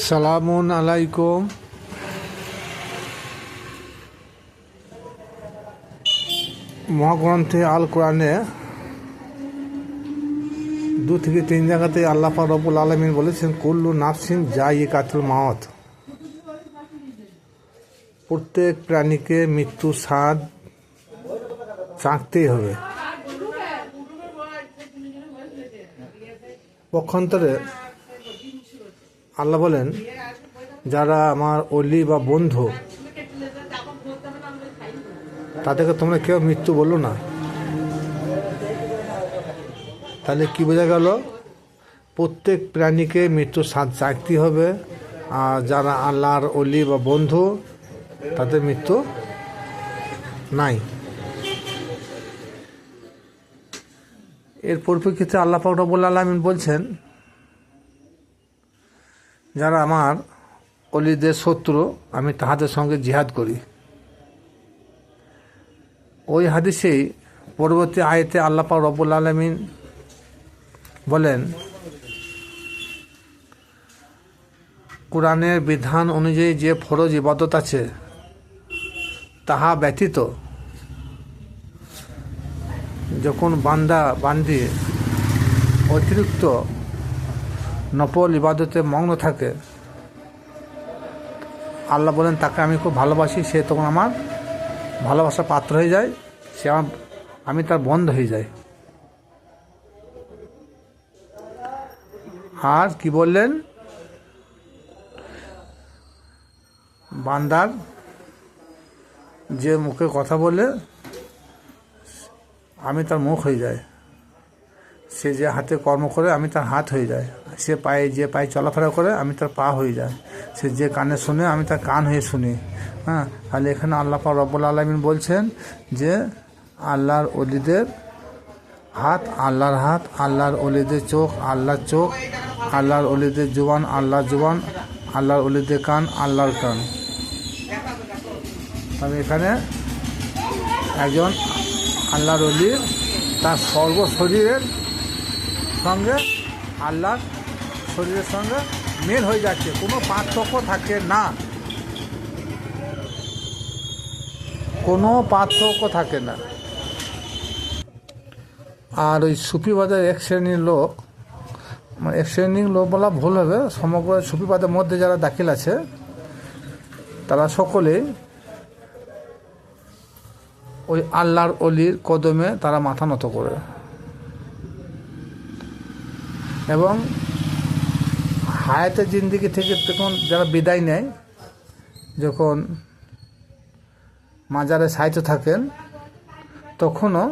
সালামুন আলাইকুম। মহাগ্রন্থে আল কোরআনে 2 থেকে 3 জায়গাতে আল্লাহ পাক রব্বুল আলামিন বলেছেন কুল্লু নাফসিন যায়িকাতুল মাউত। প্রত্যেক প্রাণীকে মৃত্যু স্বাদ চাখতেই হবে। পক্ষান্তরে আল্লাহ বলেন, যারা আমার অলি বা বন্ধু তাদেরকে তোমরা কেউ মৃত্যু বললো না। তাহলে কি বোঝা গেল? প্রত্যেক প্রাণীকে মৃত্যুর স্বাদ চাখতে হবে, আর যারা আল্লাহর অলি বা বন্ধু তাদের মৃত্যু নাই। এর পরিপ্রেক্ষিতে আল্লাহ পাক রব্বুল আলামিন বলছেন, যারা আমার অলিদের শত্রু আমি তাহাদের সঙ্গে জিহাদ করি। ওই হাদিসেই পরবর্তী আয়াতে আল্লাহ পাক রব্বুল আলামিন বলেন, কোরআনের বিধান অনুযায়ী যে ফরজ ইবাদত আছে তাহা ব্যতীত যখন বান্দা বান্দি অতিরিক্ত নফল ইবাদতে মগ্ন থাকে, আল্লাহ বলেন তাকে আমি খুব ভালোবাসি। সে তখন আমার ভালোবাসার পাত্র হয়ে যায়, সে আমি তার বন্ধ হয়ে যাই। আর কি বললেন? বান্দার যে মুখে কথা বলে আমি তার মুখ হয়ে যায়, সে যে হাতে কর্ম করে আমি তার হাত হয়ে যায়, সে পায়ে চলাফেরা করে আমি তার পা হয়ে যায়, সে যে কানে শুনে আমি তার কান হয়ে শুনি। হ্যাঁ, তাহলে এখানে আল্লাহ পাক রব্বুল আলামিন বলছেন যে আল্লাহর অলিদের হাত আল্লাহর হাত, আল্লাহর অলিদের চোখ আল্লাহর চোখ, আল্লাহর অলিদের জুবান আল্লাহর জুবান, আল্লাহর অলিদের কান আল্লাহর কান। তবে এখানে একজন আল্লাহর অলি তার শরীরের সঙ্গে আল্লাহর শরীরের সঙ্গে মেল হয়ে যাচ্ছে, কোনো পার্থক্য থাকে না, কোনো পার্থক্য থাকে না। আর ওই সুফিবাদের এক শ্রেণীর লোক, মানে এক শ্রেণীর লোক বলা ভুল হবে, সমগ্র সুফিবাদের মধ্যে যারা দাখিল আছে তারা সকলেই ওই আল্লাহর অলির কদমে তারা মাথা নত করে এবং হায়াতের জিন্দিগি থেকে তখন যারা বিদায় নেয়, যখন মাজারে শায়িত থাকেন তখনও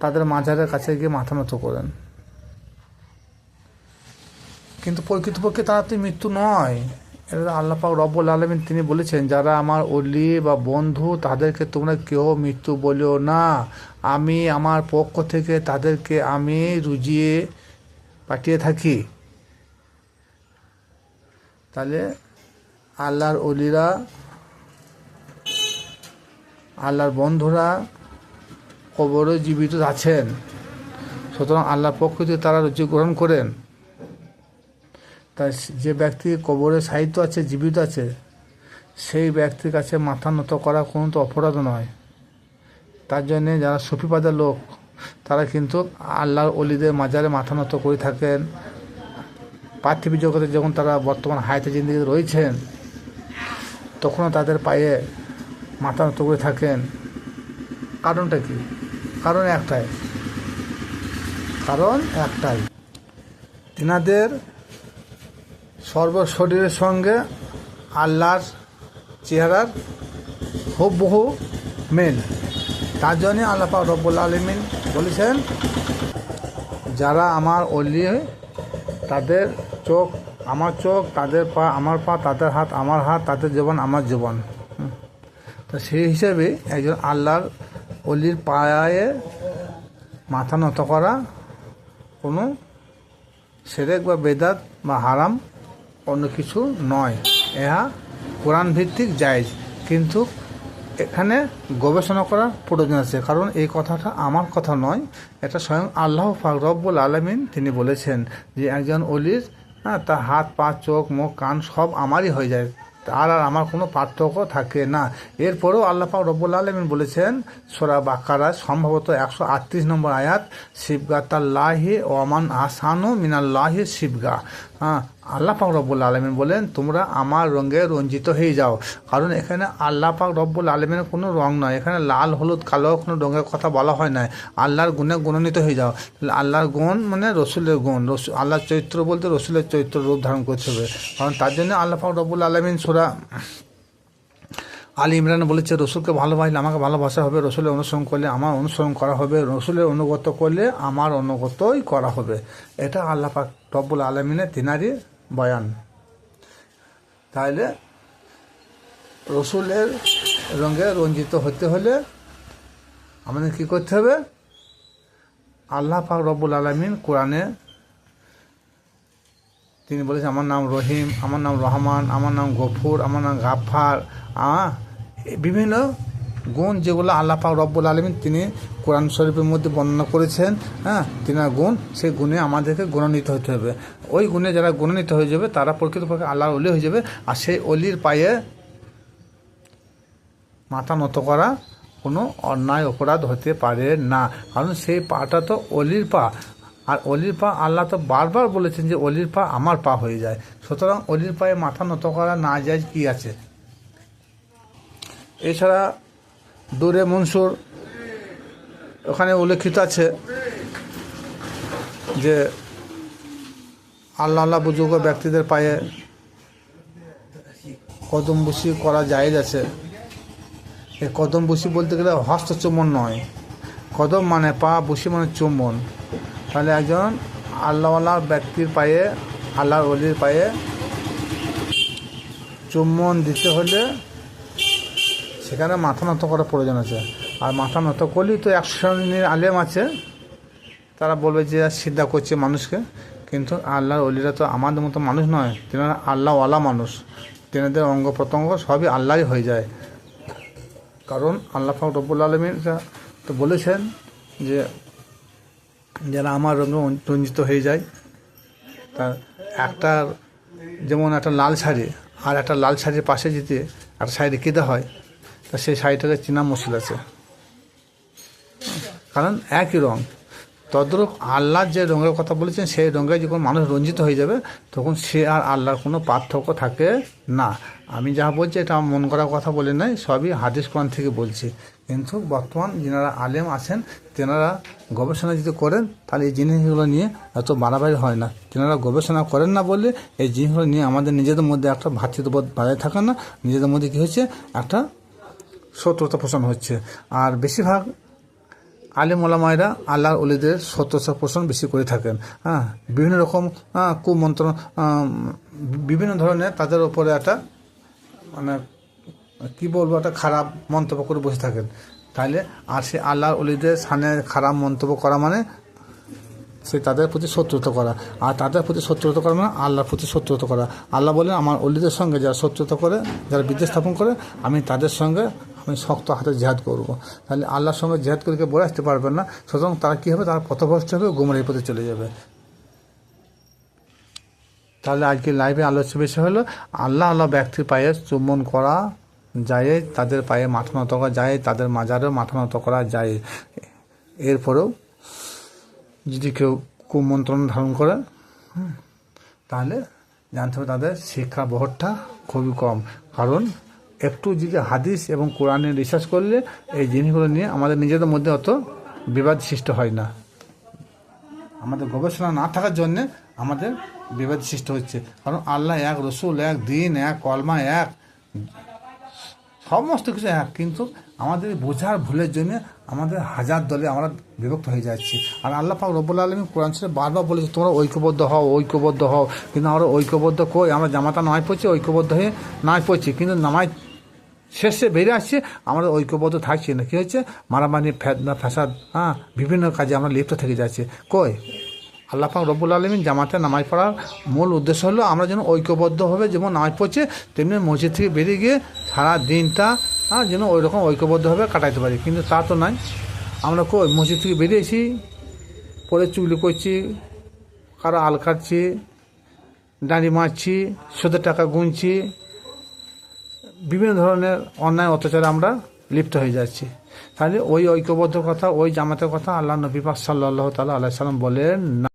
তাদের মাজারের কাছে গিয়ে মাথা নত করেন। কিন্তু প্রকৃতপক্ষে তারা তো মৃত্যু নয়। এটা আল্লাহ পাক রব্বুল আলামিন তিনি বলেছেন, যারা আমার অলি বা বন্ধু তাদেরকে তোমরা কেউ মৃত্যু বলিও না, আমি আমার পক্ষ থেকে তাদেরকে আমি রুজিয়ে পাঠিয়ে থাকি। তাহলে আল্লাহর অলিরা আল্লাহর বন্ধুরা কবরে জীবিত আছেন, সুতরাং আল্লাহর পক্ষ থেকে তারা রুজি গ্রহণ করেন। তাই যে ব্যক্তি কবরে সাহিত্য আছে, জীবিত আছে, সেই ব্যক্তির কাছে মাথা নত করা কোনো তো অপরাধ নয়। তার জন্যে যারা সুফিবাদের লোক তারা কিন্তু আল্লাহর অলিদের মাজারে মাথা নত করে থাকেন। পার্থিব জগতে যখন তারা বর্তমান হায়াতে জিন্দিগিতে রয়েছেন তখনও তাদের পায়ে মাথা নত করে থাকেন। কারণটা কি? কারণ একটাই, এনাদের সর্বশরীরের সঙ্গে আল্লাহর চেহারার হুবহু মেল। তার জন্যে আল্লাহ পাক রব্বুল আলামিন বলেছেন, যারা আমার অলি তাদের চোখ আমার চোখ, তাদের পা আমার পা, তাদের হাত আমার হাত, তাদের জীবন আমার জীবন। তো সেই হিসেবে একজন আল্লাহর অলির পায়ে মাথা নত করা কোনো শিরক বা বেদাত বা হারাম অন্য কিছু নয়, ইহা কোরআন ভিত্তিক জায়েজ। কিন্তু এখানে গবেষণা করার প্রয়োজন আছে, কারণ এই কথাটা আমার কথা নয়, এটা স্বয়ং আল্লাহ পাক রব্বুল আলামিন তিনি বলেছেন যে একজন অলির হ্যাঁ, তার হাত পা চোখ মুখ কান সব আমারই হয়ে যায়, তার আর আমার কোনো পার্থক্য থাকে না। এরপরেও আল্লাহ পাক রব্বুল আলামিন বলেছেন সূরা বাকারা সম্ভবত 138 নম্বর আয়াত, সিবগাতাল্লাহি ওয়ামান আসানু মিনাল্লাহি সিবগা। হ্যাঁ, আল্লাহ পাক রব্বুল আলামিন বলেন তোমরা আমার রঙে রঞ্জিত হয়ে যাও। কারণ এখানে আল্লাহ পাক রব্বুল আলামিনের কোনো রং নয়, এখানে লাল হলুদ কালো কোনো রঙের কথা বলা হয় না। আল্লাহর গুণে গুণান্বিত হয়ে যাও। আল্লাহর গুণ মানে রসুলের গুণ, আল্লাহর চরিত্র বলতে রসুলের চরিত্র রূপ ধারণ করতে হবে। কারণ তার জন্য আল্লাহ পাক রব্বুল আলামিন সূরা আলী ইমরান বলেছে রসুলকে ভালোবাসলে আমাকে ভালোবাসা হবে, রসুলের অনুসরণ করলে আমার অনুসরণ করা হবে, রসুলের অনুগত করলে আমার অনুগতই করা হবে। এটা আল্লাহ পাক রব্বুল আলামিনের তিনারই বয়ান। তাহলে রসুলের রঙে রঞ্জিত হতে হলে আমাদের কী করতে হবে? আল্লাহ পাক রব্বুল আলামিন কোরআনে তিনি বলেছেন আমার নাম রহিম, আমার নাম রহমান, আমার নাম গফুর, আমার নাম গাফফার। বিভিন্ন গুণ যেগুলো আল্লাহ পাক রব্বুল আলামিন তিনি কোরআন শরীফের মধ্যে বর্ণনা করেছেন, হ্যাঁ, তিনার গুণ, সেই গুণে আমাদেরকে গুণান্বিত হতে হবে। ওই গুণে যারা গুণান্বিত হয়ে যাবে তারা প্রকৃতপক্ষে আল্লাহর ওলি হয়ে যাবে। আর সেই অলির পায়ে মাথা নত করা কোনো অন্যায় অপরাধ হতে পারে না, কারণ সেই পাটা তো অলির পা। আর অলির পা আল্লাহ তো বারবার বলেছেন যে অলির পা আমার পা হয়ে যায়। সুতরাং অলির পায়ে মাথা নত করা না যায় কি আছে? এছাড়া দূরে মনসুর ওখানে উল্লেখিত আছে যে আল্লাহ বুজুর্গ ব্যক্তিদের পায়ে কদম বুসি করা জায়েজ আছে। এই কদম বুসি বলতে গেলে হস্তচুম্বন নয়, কদম মানে পা, বুসি মানে চুম্বন। তাহলে একজন আল্লাহওয়ালা ব্যক্তির পায়ে, আল্লাহর ওলির পায়ে চুম্বন দিতে হলে সেখানে মাথা নত করার প্রয়োজন আছে। আর মাথা নত করলেই তো 100 শ্রেণীর আলেম আছে, তারা বলবে যে সিদ্ধা করছে মানুষকে, কিন্তু আল্লাহর ওলিরা তো আমাদের মতো মানুষ নয়, তেনারা আল্লাহওয়ালা মানুষ, তেনাদের অঙ্গ প্রত্যঙ্গ সবই আল্লাহই হয়ে যায়। কারণ আল্লাহ পাক রব্বুল আলামিন তো বলেছেন যে যারা আমার রঙে রঞ্জিত হয়ে যায়, তার একটা যেমন একটা লাল শাড়ি আর একটা লাল শাড়ির পাশে যদি একটা শাড়ি রেখে দেওয়া হয়, তা সেই শাড়িটাকে চেনা মুশকিল আছে, কারণ একই রঙ। তদ্রূপ আল্লাহ যে রঙের কথা বলেছেন সেই রঙে যখন মানুষ রঞ্জিত হয়ে যাবে তখন সে আর আল্লাহর কোনো পার্থক্য থাকে না। আমি যা বলছি এটা আমার মন করার কথা বলে নাই, সবই হাদিস কোরআন থেকে বলছি। কিন্তু বর্তমান যারা আলেম আছেন তেনারা গবেষণা যদি করেন তাহলে এই জিনিসগুলো নিয়ে এত বাড়াবাড়ি হয় না। তেনারা গবেষণা করেন না বললে এই জিনিসগুলো নিয়ে আমাদের নিজেদের মধ্যে একটা ভ্রাতৃত্ববোধ বাড়ায় থাকে না, নিজেদের মধ্যে কী হচ্ছে একটা শত্রুতা পোষণ হচ্ছে। আর বেশিরভাগ আলেম ওলামায়েরা আল্লাহর ওলিদের শত্রুতা পোষণ বেশি করে থাকেন। হ্যাঁ, বিভিন্ন রকম কুমন্ত্র, বিভিন্ন ধরনের তাদের ওপরে একটা মানে কী বলবো, একটা খারাপ মন্তব্য করে বসে থাকেন। তাহলে আর সে আল্লাহর ওলিদের সামনে খারাপ মন্তব্য করা মানে সে তাদের প্রতি শত্রুতা করা, আর তাদের প্রতি শত্রুতা করা মানে আল্লাহর প্রতি শত্রুতা করা। আল্লাহ বলেন আমার ওলিদের সঙ্গে যারা শত্রুতা করে, যারা বিদ্বেষ স্থাপন করে, আমি তাদের সঙ্গে আমি শক্ত হাতে জিহাদ করব। তাহলে আল্লাহর সঙ্গে জিহাদ করে বলে আসতে পারবেন না, সুতরাং তারা কী হবে, তারা পথভ্রষ্ট হবে, গুমরাহির পথে চলে যাবে। তাহলে আজকে লাইভে আলোচ্য বিষয় হলো আল্লাহ ব্যক্তির পায়ে চুম্বন করা যায়, তাদের পায়ে মাথা নত করা যায়, তাদের মাজারেও মাথা নত করা যায়। এরপরেও যদি কেউ কুমন্ত্রণ ধারণ করে তাহলে জানতে হবে তাদের শিক্ষা বহরটা খুবই কম। কারণ একটু যদি হাদিস এবং কোরআনে রিসার্চ করলে এই জিনিসগুলো নিয়ে আমাদের নিজেদের মধ্যে অত বিবাদ সৃষ্টি হয় না। আমাদের গবেষণা না থাকার জন্যে আমাদের বিবাদ সৃষ্টি হচ্ছে। কারণ আল্লাহ এক, রসুল এক, দিন এক, কলমা এক, সমস্ত কিছু এক, কিন্তু আমাদের বোঝার ভুলের জন্য আমাদের হাজার দলে আমরা বিভক্ত হয়ে যাচ্ছি। আর আল্লাহ পাক রব্বুল আলামিন কোরআন শরীফে বারবার বলেছে তোমরা ঐক্যবদ্ধ হও, ঐক্যবদ্ধ হও। কিন্তু আমরা ঐক্যবদ্ধ কই? আমরা জামাতা নামাজ পড়ছি, ঐক্যবদ্ধ হয়ে নামাজ পড়ছি, কিন্তু নামাজ শেষে বেরিয়ে আসছে আমরা ঐক্যবদ্ধ থাকছি না। কী হচ্ছে? মারামারি, ফেতনা, ফাসাদ, বিভিন্ন কাজে আমরা লিপ্ত থেকে যাচ্ছি। কই? আল্লাহ পাক রব্বুল আলামিন জামাতে নামাজ পড়ার মূল উদ্দেশ্য হলো আমরা যেন ঐক্যবদ্ধভাবে যেমন নামাজ পড়ছে তেমনি মসজিদ থেকে বেরিয়ে গিয়ে সারা দিনটা যেন ওই রকম ঐক্যবদ্ধভাবে কাটাইতে পারি। কিন্তু তা তো নয়। আমরা কই মসজিদ থেকে বেরিয়েছি, পরে চুগলি করছি, কারো আল কাটছি, দাঁড়ি মারছি, সুদের টাকা গুনছি, বিভিন্ন ধরনের অন্যায় অত্যাচারে আমরা লিপ্ত হয়ে যাচ্ছি। তাহলে ওই ঐক্যবদ্ধ কথা, ওই জামাতের কথা আল্লাহ নবী পাক সাল্লাল্লাহু তাআলা আলাইহি সাল্লাম বলেন না।